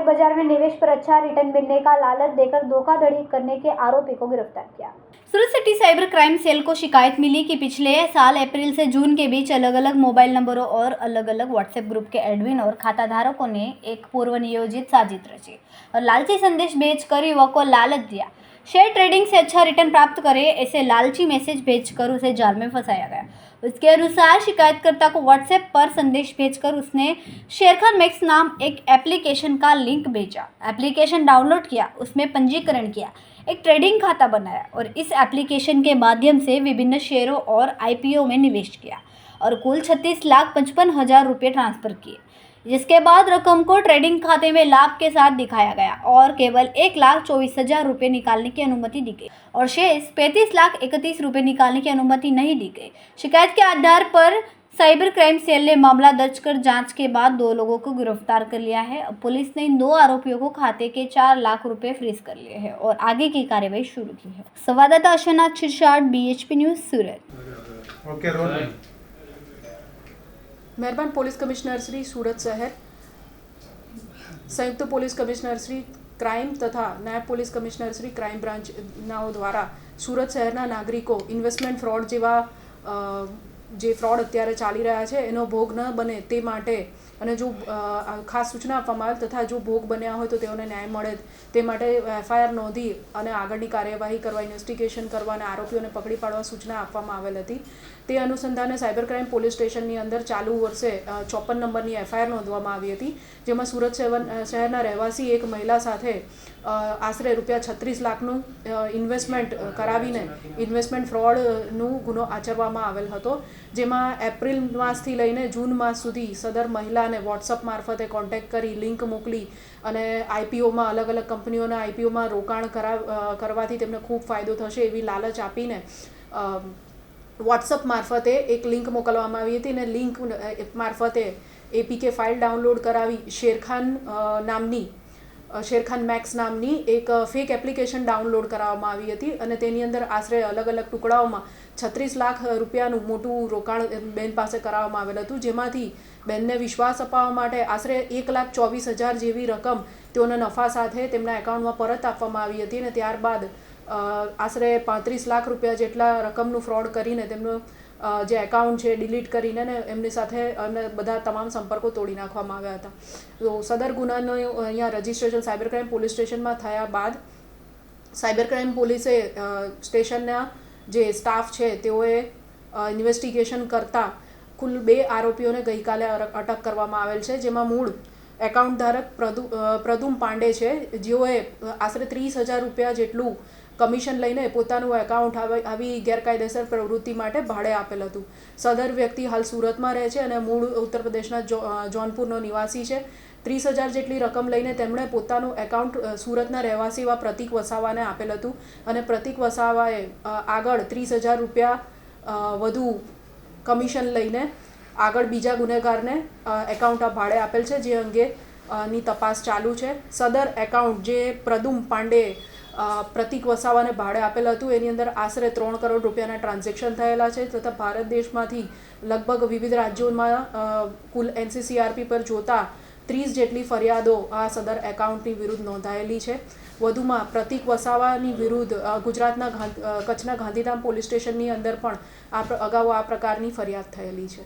बाजार में निवेश पर अच्छा रिटर्न मिलने का लालच देकर धोखाधड़ी करने के आरोपी को गिरफ्तार किया। सूरत सिटी साइबर क्राइम सेल को शिकायत मिली कि पिछले साल अप्रैल से जून के बीच अलग अलग मोबाइल नंबरों और अलग अलग व्हाट्सएप ग्रुप के एडमिन और खाता धारकों ने एक पूर्व नियोजित साजिश रची और लालची संदेश भेजकर युवक को लालच दिया। शेयर ट्रेडिंग से अच्छा रिटर्न प्राप्त करे ऐसे लालची मैसेज भेजकर उसे जाल में फंसाया गया। उसके अनुसार शिकायतकर्ता को व्हाट्सएप पर संदेश भेजकर उसने शेरखान मैक्स नाम एक एप्लीकेशन का लिंक भेजा। एप्लीकेशन डाउनलोड किया, उसमें पंजीकरण किया, एक ट्रेडिंग खाता बनाया और इस एप्लीकेशन के माध्यम से विभिन्न शेयरों और आईपीओ में निवेश किया और कुल 36,55,000 रुपये ट्रांसफर किए, जिसके बाद रकम को ट्रेडिंग खाते में लाभ के साथ दिखाया गया और केवल 1,24,000 रुपये निकालने की अनुमति दी गई और शेष 35,31,000 रुपये निकालने की अनुमति नहीं दी गई। शिकायत के आधार पर साइबर क्राइम सेल ने मामला दर्ज कर जांच के बाद 2 लोगों को गिरफ्तार कर लिया है। अब पुलिस ने इन 2 आरोपियों को खाते के 4 लाख रुपए फ्रीज कर लिए हैं और आगे की कार्रवाई शुरू की है। संवाददाता अश्वनाथ छिरसाट, BHP न्यूज़, सूरत। મહેરબાન પોલીસ કમિશનર શ્રી સુરત શહેર, સંયુક્ત પોલીસ કમિશનર શ્રી ક્રાઇમ તથા નાયબ પોલીસ કમિશનર શ્રી ક્રાઇમ બ્રાન્ચનાઓ દ્વારા સુરત શહેરના નાગરિકો ઇન્વેસ્ટમેન્ટ ફ્રોડ જેવા જે ફ્રોડ અત્યારે ચાલી રહ્યા છે એનો ભોગ ન બને તે માટે અને જો ખાસ સૂચના આપવામાં આવે તથા જો ભોગ બન્યા હોય તો તેઓને ન્યાય મળે તે માટે FIR નોંધી અને આગળની કાર્યવાહી કરવા, ઇન્વેસ્ટિગેશન કરવા અને આરોપીઓને પકડી પાડવા સૂચના આપવામાં આવેલ હતી। તે અનુસંધાને સાયબર ક્રાઇમ પોલીસ સ્ટેશનની અંદર ચાલુ વર્ષે 54 નંબરની FIR નોંધવામાં આવી હતી, જેમાં સુરત શહેરના રહેવાસી એક મહિલા સાથે આશરે રૂપિયા 36 લાખનું ઇન્વેસ્ટમેન્ટ કરાવીને ઇન્વેસ્ટમેન્ટ ફ્રોડનું ગુનો આચરવામાં આવેલ હતો, જેમાં એપ્રિલ માસથી લઈને જૂન માસ સુધી સદર મહિલાને વોટ્સઅપ મારફતે કોન્ટેક્ટ કરી લિંક મોકલી અને આઈપીઓમાં અલગ અલગ કંપનીઓના આઈપીઓમાં રોકાણ કરવાથી તેમને ખૂબ ફાયદો થશે એવી લાલચ આપીને વોટ્સઅપ મારફતે એક લિંક મોકલવામાં આવી હતી અને લિંક મારફતે APK ફાઇલ ડાઉનલોડ કરાવી શેરખાન મેક્સ નામની એક ફેક એપ્લિકેશન ડાઉનલોડ કરાવવામાં આવી હતી અને તેની અંદર આશરે અલગ અલગ ટુકડાઓમાં 36 લાખ રૂપિયાનું મોટું રોકાણ બેન પાસે કરાવવામાં આવેલ હતું, જેમાંથી બેનને વિશ્વાસ અપાવવા માટે આશરે 1,24,000 જેવી રકમ તેઓના નફા સાથે તેમના એકાઉન્ટમાં પરત આપવામાં આવી હતી અને ત્યારબાદ આશરે 35 લાખ રૂપિયા જેટલા રકમનું ફ્રોડ કરીને તેમનું જે એકાઉન્ટ છે ડિલીટ કરીને ને એમની સાથે બધા તમામ સંપર્કો તોડી નાખવામાં આવ્યા હતા। તો સદર ગુનાનો અહીંયા રજિસ્ટ્રેશન સાયબર ક્રાઇમ પોલીસ સ્ટેશનમાં થયા બાદ સાયબર ક્રાઇમ પોલીસે સ્ટેશનના જે સ્ટાફ છે તેઓએ ઇન્વેસ્ટિગેશન કરતા કુલ 2 આરોપીઓને ગઈકાલે અટક કરવામાં આવેલ છે, જેમાં મૂળ એકાઉન્ટ ધારક પ્રદુમ પાંડે છે, જેઓએ આશરે 30,000 રૂપિયા જેટલું કમિશન લઈને પોતાનું એકાઉન્ટ આવી ગેરકાયદેસર પ્રવૃત્તિ માટે ભાડે આપેલ હતું। સદર વ્યક્તિ હાલ સુરતમાં રહે છે અને મૂળ ઉત્તર પ્રદેશના જૌનપુરનો નિવાસી છે। 30,000 જેટલી રકમ લઈને તેમણે પોતાનું એકાઉન્ટ સુરતના રહેવાસી એવા પ્રતિક વસાવાને આપેલ હતું અને પ્રતિક વસાવાએ આગળ 30,000 રૂપિયા વધુ કમિશન લઈને આગળ બીજા ગુનેગારને એકાઉન્ટ ભાડે આપેલ છે, જે અંગેની તપાસ ચાલુ છે। સદર એકાઉન્ટ જે પ્રદુમ પાંડે પ્રતિક વસાવાને ભાડે આપેલ હતું એની અંદર આશરે 3 કરોડ રૂપિયાના ટ્રાન્ઝેક્શન થયેલા છે તથા ભારત દેશમાંથી લગભગ વિવિધ રાજ્યોમાં કુલ NCCRP પર જોતા 30 જેટલી ફરિયાદો આ સદર એકાઉન્ટની વિરુદ્ધ નોંધાયેલી છે। વધુમાં પ્રતિક વસાવાની વિરુદ્ધ ગુજરાતના કચ્છના ગાંધીધામ પોલીસ સ્ટેશનની અંદર પણ અગાઉ આ પ્રકારની ફરિયાદ થયેલી છે।